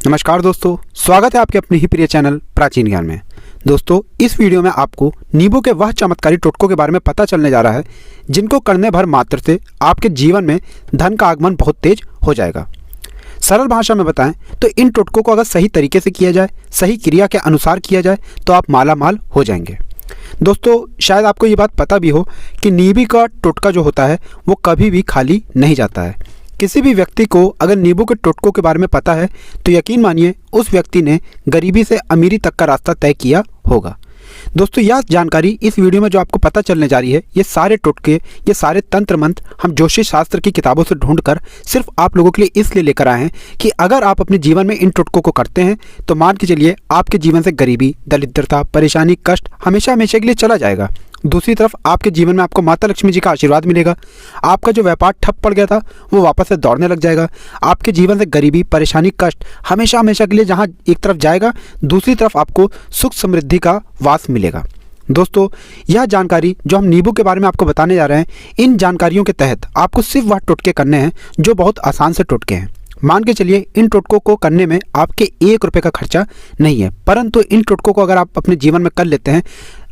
नमस्कार दोस्तों, स्वागत है आपके अपने ही प्रिय चैनल प्राचीन ज्ञान में। दोस्तों, इस वीडियो में आपको नींबू के वह चमत्कारी टोटकों के बारे में पता चलने जा रहा है जिनको करने भर मात्र से आपके जीवन में धन का आगमन बहुत तेज हो जाएगा। सरल भाषा में बताएं तो इन टोटकों को अगर सही तरीके से किया जाए, सही क्रिया के अनुसार किया जाए तो आप माला माल हो जाएंगे। दोस्तों, शायद आपको ये बात पता भी हो कि नींबू का टोटका जो होता है वो कभी भी खाली नहीं जाता है। किसी भी व्यक्ति को अगर नींबू के टोटकों के बारे में पता है तो यकीन मानिए उस व्यक्ति ने गरीबी से अमीरी तक का रास्ता तय किया होगा। दोस्तों, यह जानकारी इस वीडियो में जो आपको पता चलने जा रही है, ये सारे टोटके, ये सारे तंत्र मंत्र हम ज्योतिष शास्त्र की किताबों से ढूंढकर सिर्फ आप लोगों के लिए इसलिए लेकर आए हैं कि अगर आप अपने जीवन में इन टोटकों को करते हैं तो मान के चलिए आपके जीवन से गरीबी, दरिद्रता, परेशानी, कष्ट हमेशा हमेशा के लिए चला जाएगा। दूसरी तरफ आपके जीवन में आपको माता लक्ष्मी जी का आशीर्वाद मिलेगा। आपका जो व्यापार ठप पड़ गया था वो वापस से दौड़ने लग जाएगा। आपके जीवन से गरीबी, परेशानी, कष्ट हमेशा हमेशा के लिए जहाँ एक तरफ जाएगा, दूसरी तरफ आपको सुख समृद्धि का वास मिलेगा। दोस्तों, यह जानकारी जो हम नींबू के बारे में आपको बताने जा रहे हैं, इन जानकारियों के तहत आपको सिर्फ वह टोटके करने हैं जो बहुत आसान से टोटके हैं। मान के चलिए इन टोटकों को करने में आपके 1 रुपये का खर्चा नहीं है, परंतु इन टोटकों को अगर आप अपने जीवन में कर लेते हैं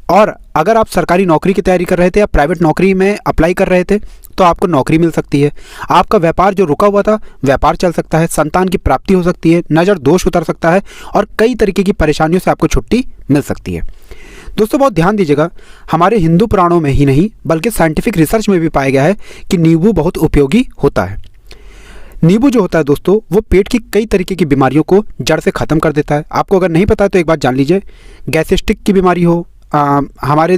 और अगर आप सरकारी नौकरी की तैयारी कर रहे थे या प्राइवेट नौकरी में अप्लाई कर रहे थे तो आपको नौकरी मिल सकती है। आपका व्यापार जो रुका हुआ था व्यापार चल सकता है, संतान की प्राप्ति हो सकती है, नज़र दोष उतर सकता है और कई तरीके की परेशानियों से आपको छुट्टी मिल सकती है। दोस्तों, बहुत ध्यान दीजिएगा, हमारे हिंदू पुराणों में ही नहीं बल्कि साइंटिफिक रिसर्च में भी पाया गया है कि नींबू बहुत उपयोगी होता है। नींबू जो होता है दोस्तों, वो पेट की कई तरीके की बीमारियों को जड़ से ख़त्म कर देता है। आपको अगर नहीं पता है तो एक बात जान लीजिए, गैस्ट्रिक की बीमारी हो, हमारे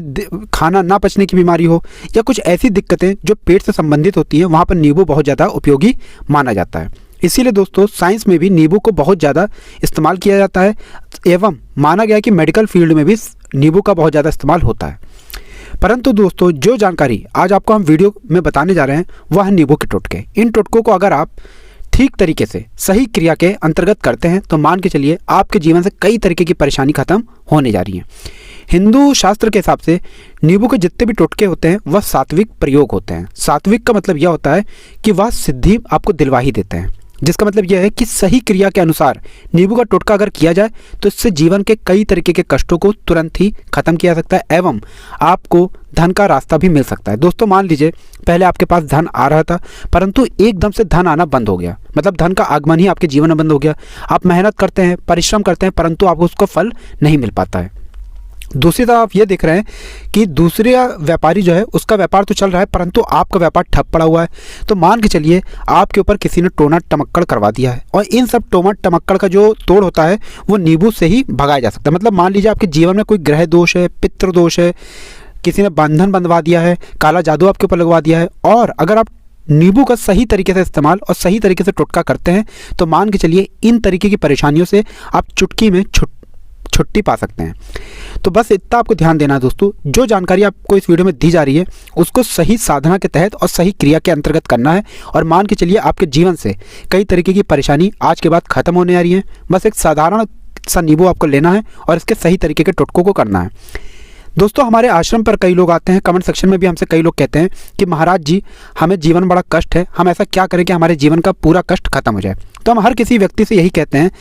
खाना ना पचने की बीमारी हो या कुछ ऐसी दिक्कतें जो पेट से संबंधित होती हैं, वहाँ पर नींबू बहुत ज़्यादा उपयोगी माना जाता है। इसीलिए दोस्तों, साइंस में भी नींबू को बहुत ज़्यादा इस्तेमाल किया जाता है एवं माना गया है कि मेडिकल फील्ड में भी नींबू का बहुत ज़्यादा इस्तेमाल होता है। परंतु दोस्तों, जो जानकारी आज आपको हम वीडियो में बताने जा रहे हैं वह है नींबू के टोटके। इन टोटकों को अगर आप ठीक तरीके से सही क्रिया के अंतर्गत करते हैं तो मान के चलिए आपके जीवन से कई तरीके की परेशानी खत्म होने जा रही है। हिंदू शास्त्र के हिसाब से नींबू के जितने भी टोटके होते हैं वह सात्विक प्रयोग होते हैं। सात्विक का मतलब यह होता है कि वह सिद्धि आपको दिलवा ही देते हैं, जिसका मतलब यह है कि सही क्रिया के अनुसार नींबू का टोटका अगर किया जाए तो इससे जीवन के कई तरीके के कष्टों को तुरंत ही खत्म किया जा सकता है एवं आपको धन का रास्ता भी मिल सकता है। दोस्तों, मान लीजिए पहले आपके पास धन आ रहा था परंतु एकदम से धन आना बंद हो गया, मतलब धन का आगमन ही आपके जीवन में बंद हो गया। आप मेहनत करते हैं, परिश्रम करते हैं परंतु आपको उसको फल नहीं मिल पाता है। दूसरी तरफ आप ये देख रहे हैं कि दूसरे व्यापारी जो है उसका व्यापार तो चल रहा है परंतु आपका व्यापार ठप पड़ा हुआ है। तो मान के चलिए आपके ऊपर किसी ने टोना टमक्कड़ करवा दिया है और इन सब टोना टमक्कड़ का जो तोड़ होता है वो नींबू से ही भगाया जा सकता है। मतलब मान लीजिए आपके जीवन में कोई ग्रह दोष है, पितृ दोष है, किसी ने बंधन बंधवा दिया है, काला जादू आपके ऊपर लगवा दिया है, और अगर आप नींबू का सही तरीके से इस्तेमाल और सही तरीके से टोटका करते हैं तो मान के चलिए इन तरीके की परेशानियों से आप चुटकी में छुट्टी पा सकते हैं। तो बस इतना आपको ध्यान देना है दोस्तों, जो जानकारी आपको इस वीडियो में दी जा रही है उसको सही साधना के तहत और सही क्रिया के अंतर्गत करना है और मान के चलिए आपके जीवन से कई तरीके की परेशानी आज के बाद खत्म होने आ रही है। बस एक साधारण सा नींबू आपको लेना है और इसके सही तरीके के टोटकों को करना है। दोस्तों, हमारे आश्रम पर कई लोग आते हैं, कमेंट सेक्शन में भी हमसे कई लोग कहते हैं कि महाराज जी हमें जीवन बड़ा कष्ट है, हम ऐसा क्या करें कि हमारे जीवन का पूरा कष्ट खत्म हो जाए। तो हम हर किसी व्यक्ति से यही कहते हैं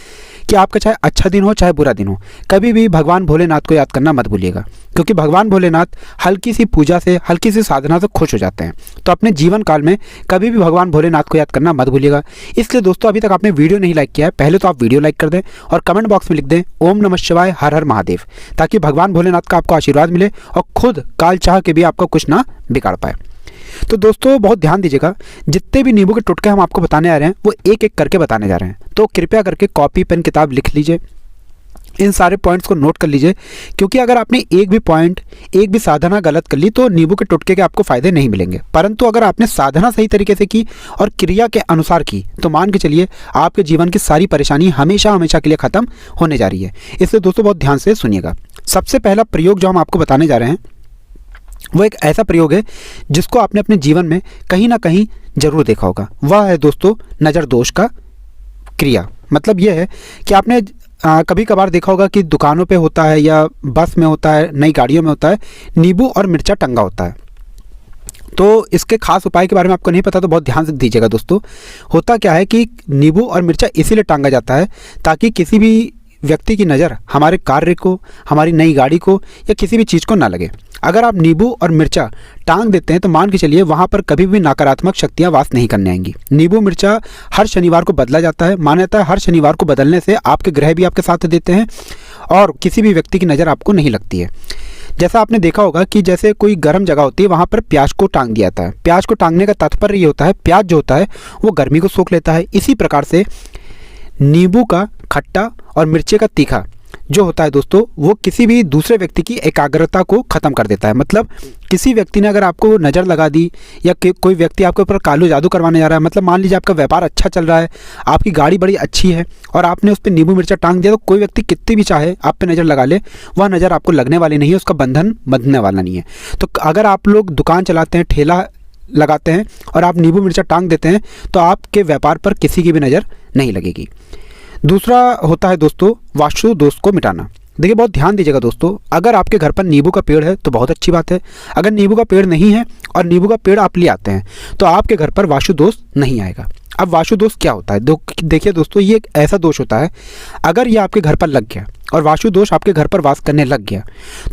कि आपका चाहे अच्छा दिन हो चाहे बुरा दिन हो, कभी भी भगवान भोलेनाथ को याद करना मत भूलिएगा, क्योंकि भगवान भोलेनाथ हल्की सी पूजा से, हल्की सी साधना से खुश हो जाते हैं। तो अपने जीवन काल में कभी भी भगवान भोलेनाथ को याद करना मत भूलिएगा। इसलिए दोस्तों, अभी तक आपने वीडियो नहीं लाइक किया है, पहले तो आप वीडियो लाइक कर दें और कमेंट बॉक्स में लिख दें ओम नमः शिवाय, हर हर महादेव, ताकि भगवान भोलेनाथ का आपको आशीर्वाद मिले और खुद काल चाह के भी आपका कुछ ना बिगाड़ पाए। तो दोस्तों, बहुत ध्यान दीजिएगा, जितने भी नींबू के टोटके हम आपको बताने आ रहे हैं वो एक एक करके बताने जा रहे हैं। तो कृपया करके कॉपी पेन किताब लिख लीजिए, इन सारे पॉइंट्स को नोट कर लीजिए, क्योंकि अगर आपने एक भी पॉइंट, एक भी साधना गलत कर ली तो नींबू के टोटके के आपको फायदे नहीं मिलेंगे। परंतु अगर आपने साधना सही तरीके से की और क्रिया के अनुसार की तो मान के चलिए आपके जीवन की सारी परेशानी हमेशा हमेशा के लिए खत्म होने जा रही है। इसलिए दोस्तों, बहुत ध्यान से सुनिएगा। सबसे पहला प्रयोग जो हम आपको बताने जा रहे हैं वो एक ऐसा प्रयोग है जिसको आपने अपने जीवन में कहीं ना कहीं जरूर देखा होगा। वह है दोस्तों नज़र दोष का क्रिया। मतलब यह है कि आपने कभी कभार देखा होगा कि दुकानों पे होता है या बस में होता है, नई गाड़ियों में होता है, नींबू और मिर्चा टंगा होता है। तो इसके खास उपाय के बारे में आपको नहीं पता तो बहुत ध्यान से दीजिएगा दोस्तों। होता क्या है कि नींबू और मिर्चा इसीलिए टांगा जाता है ताकि किसी भी व्यक्ति की नज़र हमारे कार्य को, हमारी नई गाड़ी को या किसी भी चीज़ को ना लगे। अगर आप नींबू और मिर्चा टांग देते हैं तो मान के चलिए वहाँ पर कभी भी नकारात्मक शक्तियाँ वास नहीं करने आएंगी। नींबू मिर्चा हर शनिवार को बदला जाता है। माना जाता है हर शनिवार को बदलने से आपके ग्रह भी आपके साथ देते हैं और किसी भी व्यक्ति की नज़र आपको नहीं लगती है। जैसा आपने देखा होगा कि जैसे कोई गर्म जगह होती है वहाँ पर प्याज को टांग दिया जाता है। प्याज को टांगने का तात्पर्य ये होता है, प्याज जो होता है वो गर्मी को सोख लेता है। इसी प्रकार से नींबू का खट्टा और मिर्ची का तीखा जो होता है दोस्तों, वो किसी भी दूसरे व्यक्ति की एकाग्रता को ख़त्म कर देता है। मतलब किसी व्यक्ति ने अगर आपको नज़र लगा दी या कोई व्यक्ति आपके ऊपर कालो जादू करवाने जा रहा है, मतलब मान लीजिए आपका व्यापार अच्छा चल रहा है, आपकी गाड़ी बड़ी अच्छी है और आपने उस पर नींबू मिर्चा टांग दिया, तो कोई व्यक्ति कितनी भी चाहे आप पे नज़र लगा ले, वह नज़र आपको लगने वाली नहीं है, उसका बंधन बंधने वाला नहीं है। तो अगर आप लोग दुकान चलाते हैं, ठेला लगाते हैं और आप नींबू मिर्चा टांग देते हैं तो आपके व्यापार पर किसी की भी नज़र नहीं लगेगी। दूसरा होता है दोस्तों वास्तु दोष को मिटाना। देखिए बहुत ध्यान दीजिएगा दोस्तों, अगर आपके घर पर नींबू का पेड़ है तो बहुत अच्छी बात है। अगर नींबू का पेड़ नहीं है और नींबू का पेड़ आप ले आते हैं तो आपके घर पर वास्तु दोष नहीं आएगा। अब वास्तु दोष क्या होता है? देखिए दोस्तों, ये एक ऐसा दोष होता है, अगर ये आपके घर पर लग गया और वास्तु दोष आपके घर पर वास करने लग गया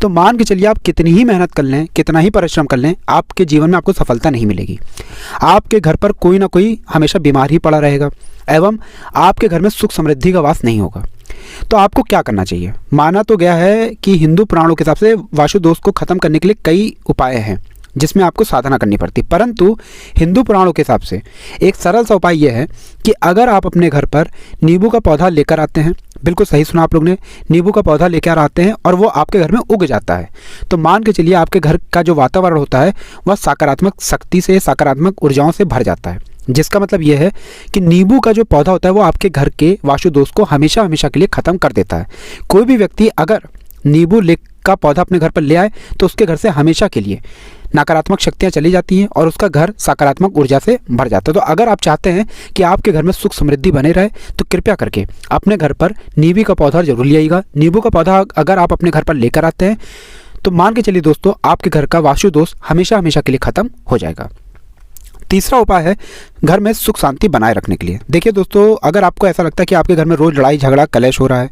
तो मान के चलिए आप कितनी ही मेहनत कर लें, कितना ही परिश्रम कर लें, आपके जीवन में आपको सफलता नहीं मिलेगी। आपके घर पर कोई ना कोई हमेशा बीमार ही पड़ा रहेगा एवं आपके घर में सुख समृद्धि का वास नहीं होगा। तो आपको क्या करना चाहिए? माना तो गया है कि हिंदू पुराणों के हिसाब से वास्तु दोष को खत्म करने के लिए कई उपाय हैं जिसमें आपको साधना करनी पड़ती, परंतु हिंदू पुराणों के हिसाब से एक सरल सा उपाय यह है कि अगर आप अपने घर पर नींबू का पौधा लेकर आते हैं, बिल्कुल सही सुना आप लोग ने, नींबू का पौधा लेकर आते हैं और वो आपके घर में उग जाता है, तो मान के चलिए आपके घर का जो वातावरण होता है वह सकारात्मक शक्ति से, सकारात्मक ऊर्जाओं से भर जाता है। जिसका मतलब यह है कि नींबू का जो पौधा होता है वो आपके घर के वास्तु दोष को हमेशा हमेशा के लिए ख़त्म कर देता है। कोई भी व्यक्ति अगर नींबू का पौधा अपने घर पर ले आए तो उसके घर से हमेशा के लिए नकारात्मक शक्तियां चली जाती हैं और उसका घर सकारात्मक ऊर्जा से भर जाता है। तो अगर आप चाहते हैं कि आपके घर में सुख समृद्धि बने रहे तो कृपया करके अपने घर पर नींबू का पौधा जरूर ले आइएगा। नींबू का पौधा अगर आप अपने घर पर लेकर आते हैं तो मान के चलिए दोस्तों, आपके घर का वास्तु दोष हमेशा हमेशा के लिए ख़त्म हो जाएगा। तीसरा उपाय है घर में सुख शांति बनाए रखने के लिए। देखिए दोस्तों, अगर आपको ऐसा लगता है कि आपके घर में रोज़ लड़ाई झगड़ा कलेश हो रहा है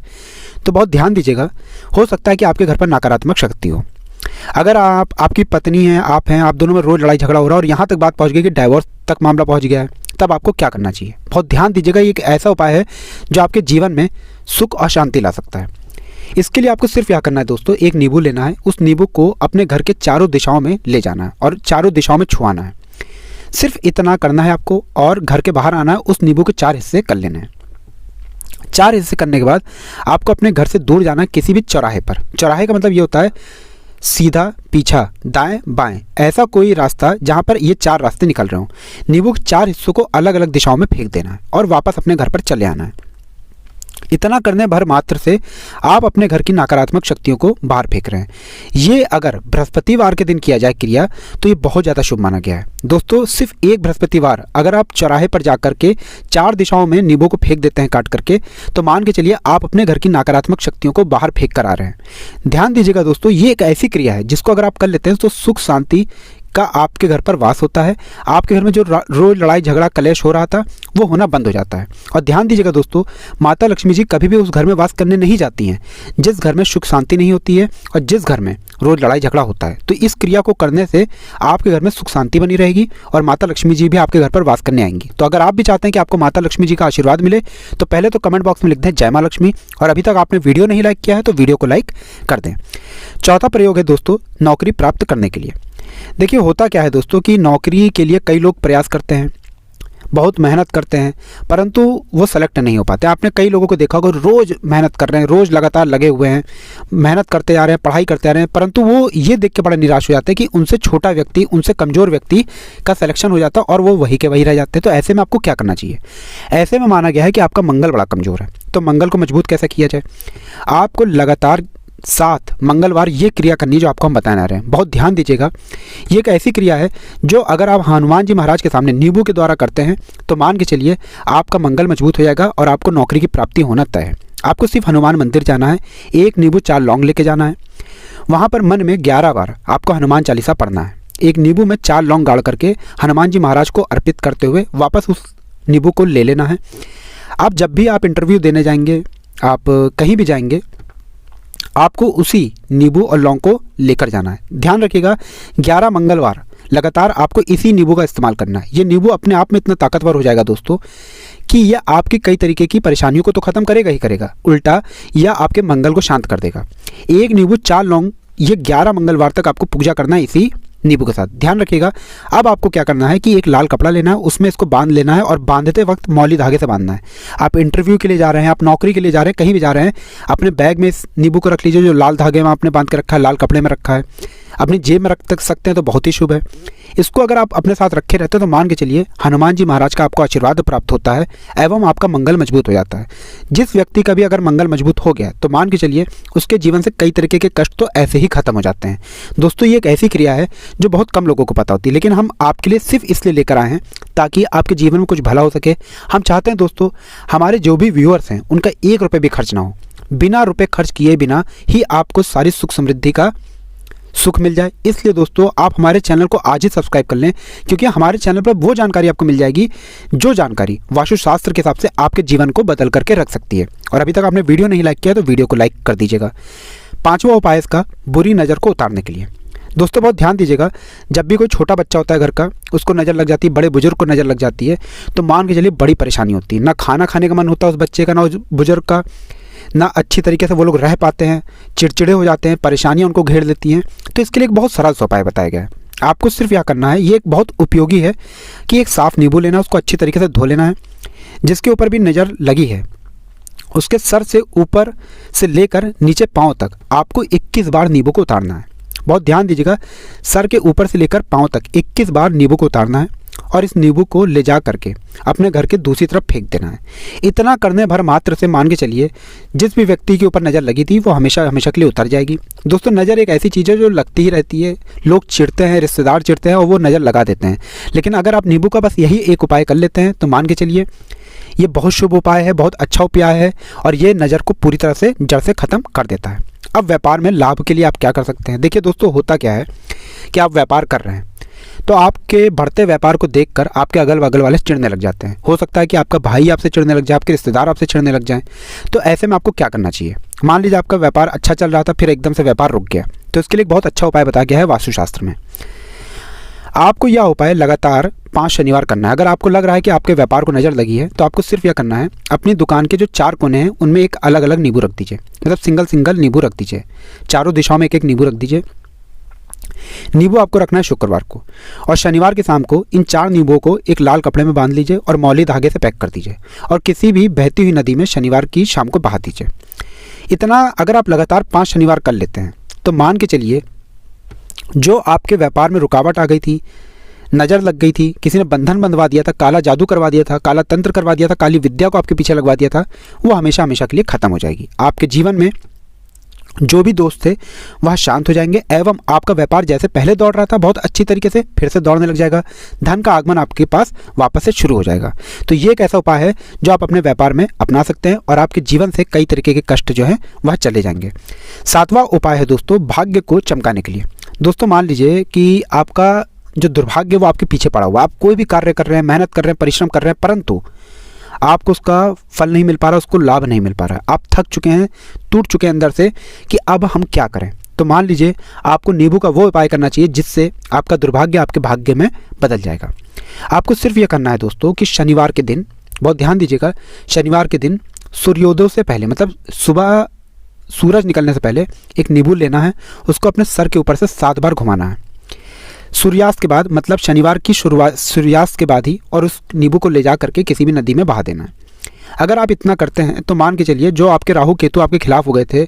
तो बहुत ध्यान दीजिएगा, हो सकता है कि आपके घर पर नकारात्मक शक्ति हो। अगर आपकी पत्नी है, आप हैं, आप दोनों में रोज़ लड़ाई झगड़ा हो रहा है और यहाँ तक बात पहुँच गई कि डाइवोर्स तक मामला पहुँच गया है, तब आपको क्या करना चाहिए? बहुत ध्यान दीजिएगा, ये एक ऐसा उपाय है जो आपके जीवन में सुख और शांति ला सकता है। इसके लिए आपको सिर्फ क्या करना है दोस्तों, एक नींबू लेना है, उस नींबू को अपने घर के चारों दिशाओं में ले जाना है और चारों दिशाओं में छुआना है। सिर्फ इतना करना है आपको और घर के बाहर आना है, उस नींबू के 4 हिस्से कर लेने हैं। 4 हिस्से करने के बाद आपको अपने घर से दूर जाना है किसी भी चौराहे पर। चौराहे का मतलब ये होता है सीधा, पीछा, दाएं, बाएं, ऐसा कोई रास्ता जहां पर ये 4 रास्ते निकल रहे हों। नींबू के 4 हिस्सों को अलग अलग दिशाओं में फेंक देना है और वापस अपने घर पर चले आना है। इतना करने भर मात्र से आप अपने घर की नकारात्मक शक्तियों को बाहर फेंक रहे हैं। ये अगर बृहस्पतिवार के दिन किया जाए क्रिया तो ये बहुत ज़्यादा शुभ माना गया है। दोस्तों, सिर्फ एक बृहस्पतिवार अगर आप चौराहे पर जाकर के 4 दिशाओं में नींबू को फेंक देते हैं काट करके, तो मान के चलिए आप अपने घर की नकारात्मक शक्तियों को बाहर फेंक कर आ रहे हैं। ध्यान दीजिएगा दोस्तों, ये एक ऐसी क्रिया है जिसको अगर आप कर लेते हैं तो सुख शांति का आपके घर पर वास होता है। आपके घर में जो रोज लड़ाई झगड़ा कलेश हो रहा था वो होना बंद हो जाता है। और ध्यान दीजिएगा दोस्तों, माता लक्ष्मी जी कभी भी उस घर में वास करने नहीं जाती हैं जिस घर में सुख शांति नहीं होती है और जिस घर में रोज लड़ाई झगड़ा होता है। तो इस क्रिया को करने से आपके घर में सुख शांति बनी रहेगी और माता लक्ष्मी जी भी आपके घर पर वास करने आएंगी। तो अगर आप भी चाहते हैं कि आपको माता लक्ष्मी जी का आशीर्वाद मिले तो पहले तो कमेंट बॉक्स में लिख दें जय माँ लक्ष्मी, और अभी तक आपने वीडियो नहीं लाइक किया है तो वीडियो को लाइक कर दें। चौथा प्रयोग है दोस्तों नौकरी प्राप्त करने के लिए। देखिए होता क्या है दोस्तों कि नौकरी के लिए कई लोग प्रयास करते हैं, बहुत मेहनत करते हैं, परंतु वो सेलेक्ट नहीं हो पाते। आपने कई लोगों को देखा होगा रोज़ मेहनत कर रहे हैं, रोज़ लगातार लगे हुए हैं, मेहनत करते जा रहे हैं, पढ़ाई करते जा रहे हैं, परंतु वो ये देख के बड़ा निराश हो जाते हैं कि उनसे छोटा व्यक्ति, उनसे कमज़ोर व्यक्ति का सिलेक्शन हो जाता है और वो वही के वही रह जाते हैं। तो ऐसे में आपको क्या करना चाहिए? ऐसे में माना गया है कि आपका मंगल बड़ा कमज़ोर है, तो मंगल को मजबूत कैसे किया जाए? आपको लगातार 7 मंगलवार ये क्रिया करनी जो आपको हम बताने आ रहे हैं। बहुत ध्यान दीजिएगा, ये एक ऐसी क्रिया है जो अगर आप हनुमान जी महाराज के सामने नींबू के द्वारा करते हैं तो मान के चलिए आपका मंगल मजबूत हो जाएगा और आपको नौकरी की प्राप्ति होना तय है। आपको सिर्फ हनुमान मंदिर जाना है, 1 नींबू 4 लौंग लेके जाना है, वहाँ पर मन में 11 बार आपको हनुमान चालीसा पढ़ना है। एक नींबू में 4 लौंग गाड़ करके हनुमान जी महाराज को अर्पित करते हुए वापस उस नींबू को ले लेना है। आप जब भी आप इंटरव्यू देने जाएंगे, आप कहीं भी जाएंगे, आपको उसी नींबू और लौंग को लेकर जाना है। ध्यान रखिएगा 11 मंगलवार लगातार आपको इसी नींबू का इस्तेमाल करना है। ये नींबू अपने आप में इतना ताकतवर हो जाएगा दोस्तों कि यह आपकी कई तरीके की परेशानियों को तो ख़त्म करेगा ही करेगा, उल्टा यह आपके मंगल को शांत कर देगा। एक नींबू 4 लौंग, ये 11 मंगलवार तक आपको पूजा करना है इसी नींबू के साथ। ध्यान रखिएगा। अब आपको क्या करना है कि एक लाल कपड़ा लेना है, उसमें इसको बांध लेना है और बांधते वक्त मौली धागे से बांधना है। आप इंटरव्यू के लिए जा रहे हैं, आप नौकरी के लिए जा रहे हैं, कहीं भी जा रहे हैं, अपने बैग में इस नींबू को रख लीजिए जो लाल धागे में आपने बांध के रखा है, लाल कपड़े में रखा है, अपनी जेब में रख सकते हैं तो बहुत ही शुभ है। इसको अगर आप अपने साथ रखे रहते हैं तो मान के चलिए हनुमान जी महाराज का आपको आशीर्वाद प्राप्त होता है एवं आपका मंगल मजबूत हो जाता है। जिस व्यक्ति का भी अगर मंगल मजबूत हो गया तो मान के चलिए उसके जीवन से कई तरीके के कष्ट तो ऐसे ही खत्म हो जाते हैं। दोस्तों, ये एक ऐसी क्रिया है जो बहुत कम लोगों को पता होती है, लेकिन हम आपके लिए सिर्फ इसलिए लेकर आए हैं ताकि आपके जीवन में कुछ भला हो सके। हम चाहते हैं दोस्तों हमारे जो भी व्यूअर्स हैं उनका 1 रुपये भी खर्च ना हो, बिना रुपये खर्च किए बिना ही आपको सारी सुख समृद्धि का सुख मिल जाए। इसलिए दोस्तों आप हमारे चैनल को आज ही सब्सक्राइब कर लें, क्योंकि हमारे चैनल पर वो जानकारी आपको मिल जाएगी जो जानकारी वास्तुशास्त्र के हिसाब से आपके जीवन को बदल करके रख सकती है। और अभी तक आपने वीडियो नहीं लाइक किया तो वीडियो को लाइक कर दीजिएगा। 5वां उपाय इसका बुरी नज़र को उतारने के लिए। दोस्तों बहुत ध्यान दीजिएगा, जब भी कोई छोटा बच्चा होता है घर का, उसको नज़र लग जाती है, बड़े बुजुर्ग को नज़र लग जाती है, तो मान के चलिए बड़ी परेशानी होती है। ना खाना खाने का मन होता है उस बच्चे का, ना उस बुजुर्ग का, ना अच्छी तरीके से वो लोग रह पाते हैं, चिड़चिड़े हो जाते हैं, परेशानियां उनको घेर लेती हैं। तो इसके लिए एक बहुत सरल उपाय बताया गया है। आपको सिर्फ यह करना है, ये एक बहुत उपयोगी है कि एक साफ़ नींबू लेना है, उसको अच्छी तरीके से धो लेना है। जिसके ऊपर भी नज़र लगी है उसके सर से ऊपर से लेकर नीचे पाँव तक आपको 21 बार नींबू को उतारना है। बहुत ध्यान दीजिएगा, सर के ऊपर से लेकर पाँव तक 21 बार नींबू को उतारना है और इस नींबू को ले जा करके अपने घर के दूसरी तरफ फेंक देना है। इतना करने भर मात्र से मान के चलिए जिस भी व्यक्ति के ऊपर नज़र लगी थी वो हमेशा हमेशा के लिए उतर जाएगी। दोस्तों नज़र एक ऐसी चीज़ है जो लगती ही रहती है, लोग चिढ़ते हैं, रिश्तेदार चिढ़ते हैं और वो नज़र लगा देते हैं। लेकिन अगर आप नींबू का बस यही एक उपाय कर लेते हैं तो मान के चलिए ये बहुत शुभ उपाय है, बहुत अच्छा उपाय है और ये नज़र को पूरी तरह से जड़ से ख़त्म कर देता है। अब व्यापार में लाभ के लिए आप क्या कर सकते हैं। देखिए दोस्तों, होता क्या है कि आप व्यापार कर रहे हैं तो आपके बढ़ते व्यापार को देखकर आपके अगल बगल वाले चिढ़ने लग जाते हैं। हो सकता है कि आपका भाई आपसे चिढ़ने लग जाए, आपके रिश्तेदार आपसे चिढ़ने लग जाएं। तो ऐसे में आपको क्या करना चाहिए। मान लीजिए आपका व्यापार अच्छा चल रहा था, फिर एकदम से व्यापार रुक गया, तो इसके लिए एक बहुत अच्छा उपाय बताया गया है वास्तुशास्त्र में। आपको यह उपाय लगातार 5 शनिवार करना है। अगर आपको लग रहा है कि आपके व्यापार को नज़र लगी है तो आपको सिर्फ यह करना है, अपनी दुकान के जो 4 कोने हैं उनमें एक अलग अलग नींबू रख दीजिए, मतलब सिंगल नींबू रख दीजिए। चारों दिशाओं में एक एक नींबू रख दीजिए। नींबू आपको रखना है शुक्रवार को और शनिवार की शाम को इन 4 नींबुओं को एक लाल कपड़े में बांध लीजिए और मौली धागे से पैक कर दीजिए और किसी भी बहती हुई नदी में शनिवार की शाम को बहा दीजिए। इतना अगर आप लगातार 5 शनिवार कर लेते हैं तो मान के चलिए जो आपके व्यापार में रुकावट आ गई थी, नज़र लग गई थी, किसी ने बंधन बंधवा दिया था, काला जादू करवा दिया था, काला तंत्र करवा दिया था, काली विद्या को आपके पीछे लगवा दिया था, वो हमेशा हमेशा के लिए ख़त्म हो जाएगी। आपके जीवन में जो भी दोस्त थे वह शांत हो जाएंगे एवं आपका व्यापार जैसे पहले दौड़ रहा था बहुत अच्छी तरीके से फिर से दौड़ने लग जाएगा। धन का आगमन आपके पास वापस से शुरू हो जाएगा। तो ये एक ऐसा उपाय है जो आप अपने व्यापार में अपना सकते हैं और आपके जीवन से कई तरीके के कष्ट जो हैं वह चले जाएंगे। 7वां उपाय है दोस्तों भाग्य को चमकाने के लिए। दोस्तों मान लीजिए कि आपका जो दुर्भाग्य वो आपके पीछे पड़ा हुआ, आप कोई भी कार्य कर रहे हैं, मेहनत कर रहे हैं, परिश्रम कर रहे हैं, परंतु आपको उसका फल नहीं मिल पा रहा, उसको लाभ नहीं मिल पा रहा, आप थक चुके हैं, टूट चुके हैं अंदर से कि अब हम क्या करें। तो मान लीजिए आपको नींबू का वो उपाय करना चाहिए जिससे आपका दुर्भाग्य आपके भाग्य में बदल जाएगा। आपको सिर्फ ये करना है दोस्तों कि शनिवार के दिन, बहुत ध्यान दीजिएगा, शनिवार के दिन सूर्योदय से पहले, मतलब सुबह सूरज निकलने से पहले एक नींबू लेना है, उसको अपने सर के ऊपर से 7 बार घुमाना है। सूर्यास्त के बाद, मतलब शनिवार की शुरुआत सूर्यास्त के बाद ही, और उस नींबू को ले जा करके किसी भी नदी में बहा देना है। अगर आप इतना करते हैं तो मान के चलिए जो आपके राहु केतु आपके खिलाफ हो गए थे,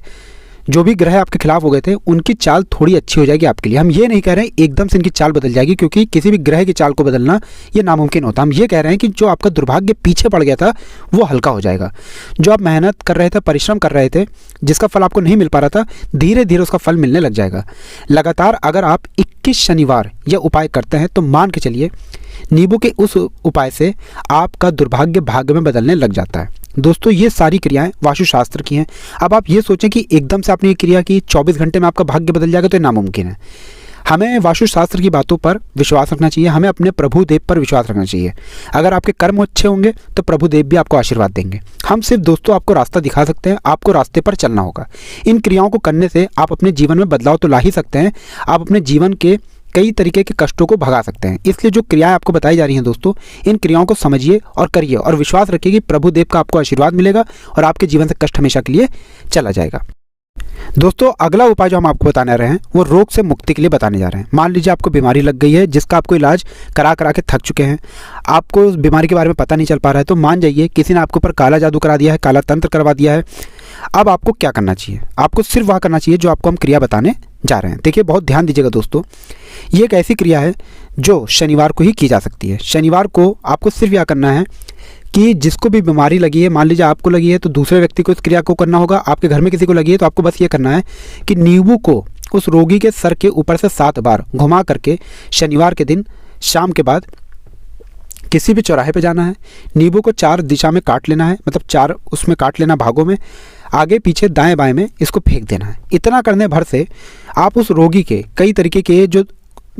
जो भी ग्रह आपके खिलाफ हो गए थे, उनकी चाल थोड़ी अच्छी हो जाएगी आपके लिए। हम ये नहीं कह रहे हैं एकदम से इनकी चाल बदल जाएगी, क्योंकि किसी भी ग्रह की चाल को बदलना ये नामुमकिन होता। हम ये कह रहे हैं कि जो आपका दुर्भाग्य पीछे पड़ गया था वो हल्का हो जाएगा। जो आप मेहनत कर रहे थे, परिश्रम कर रहे थे, जिसका फल आपको नहीं मिल पा रहा था, धीरे धीरे उसका फल मिलने लग जाएगा। लगातार अगर आप 21 शनिवार यह उपाय करते हैं तो मान के चलिए नींबू के उस उपाय से आपका दुर्भाग्य भाग्य में बदलने लग जाता है। दोस्तों ये सारी क्रियाएं वास्तुशास्त्र की हैं। अब आप ये सोचें कि एकदम से आपने ये क्रिया की 24 घंटे में आपका भाग्य बदल जाएगा, तो ये नामुमकिन है। हमें वास्तुशास्त्र की बातों पर विश्वास रखना चाहिए, हमें अपने प्रभु देव पर विश्वास रखना चाहिए। अगर आपके कर्म अच्छे होंगे तो प्रभु देव भी आपको आशीर्वाद देंगे। हम सिर्फ दोस्तों आपको रास्ता दिखा सकते हैं, आपको रास्ते पर चलना होगा। इन क्रियाओं को करने से आप अपने जीवन में बदलाव तो ला ही सकते हैं, आप अपने जीवन के कई तरीके के कष्टों को भगा सकते हैं। इसलिए जो क्रियाएं आपको बताई जा रही हैं दोस्तों, इन क्रियाओं को समझिए और करिए और विश्वास रखिए कि प्रभु देव का आपको आशीर्वाद मिलेगा और आपके जीवन से कष्ट हमेशा के लिए चला जाएगा। दोस्तों अगला उपाय जो हम आपको बताने रहे हैं वो रोग से मुक्ति के लिए बताने जा रहे हैं। मान लीजिए आपको बीमारी लग गई है जिसका आपको इलाज करा करा के थक चुके हैं, आपको उस बीमारी के बारे में पता नहीं चल पा रहा है, तो मान जाइए किसी ने आपके ऊपर काला जादू करा दिया है, काला तंत्र करवा दिया है। अब आपको क्या करना चाहिए? आपको सिर्फ वह करना चाहिए जो आपको हम क्रिया बताने जा रहे हैं। देखिए बहुत ध्यान दीजिएगा दोस्तों, ये एक ऐसी क्रिया है जो शनिवार को ही की जा सकती है। शनिवार को आपको सिर्फ यह करना है कि जिसको भी बीमारी लगी है, मान लीजिए आपको लगी है तो दूसरे व्यक्ति को इस क्रिया को करना होगा। आपके घर में किसी को लगी है तो आपको बस ये करना है कि नींबू को उस रोगी के सर के ऊपर से 7 बार घुमा करके शनिवार के दिन शाम के बाद किसी भी चौराहे पे जाना है। नींबू को 4 दिशा में काट लेना है, मतलब 4 उसमें काट लेना भागों में, आगे पीछे दाएं बाएं में इसको फेंक देना है। इतना करने भर से आप उस रोगी के कई तरीके के जो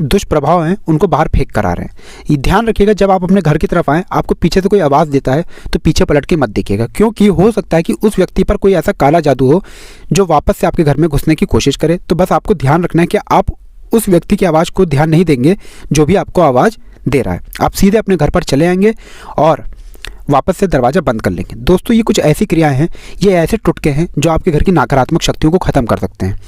दुष्प्रभाव हैं उनको बाहर फेंक कर आ रहे हैं। ये ध्यान रखिएगा, जब आप अपने घर की तरफ आएँ आपको पीछे से कोई आवाज़ देता है तो पीछे पलट के मत देखिएगा, क्योंकि हो सकता है कि उस व्यक्ति पर कोई ऐसा काला जादू हो जो वापस से आपके घर में घुसने की कोशिश करे। तो बस आपको ध्यान रखना है कि आप उस व्यक्ति की आवाज़ को ध्यान नहीं देंगे जो भी आपको आवाज़ दे रहा है। आप सीधे अपने घर पर चले आएंगे और वापस से दरवाज़ा बंद कर लेंगे। दोस्तों ये कुछ ऐसी क्रियाएं हैं, ये ऐसे टुटके हैं जो आपके घर की नकारात्मक शक्तियों को ख़त्म कर सकते हैं।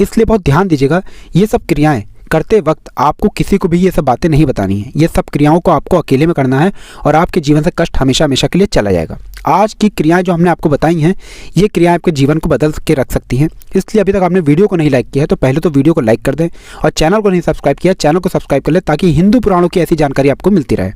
इसलिए बहुत ध्यान दीजिएगा, ये सब क्रियाएं करते वक्त आपको किसी को भी ये सब बातें नहीं बतानी है। ये सब क्रियाओं को आपको अकेले में करना है और आपके जीवन से कष्ट हमेशा हमेशा के लिए चला जाएगा। आज की क्रियाएं जो हमने आपको बताई हैं, ये क्रियाएं आपके जीवन को बदल के रख सकती हैं। इसलिए अभी तक आपने वीडियो को नहीं लाइक किया है तो पहले तो वीडियो को लाइक कर दें और चैनल को नहीं सब्सक्राइब किया, चैनल को सब्सक्राइब कर लें ताकि हिंदू पुराणों की ऐसी जानकारी आपको मिलती रहे।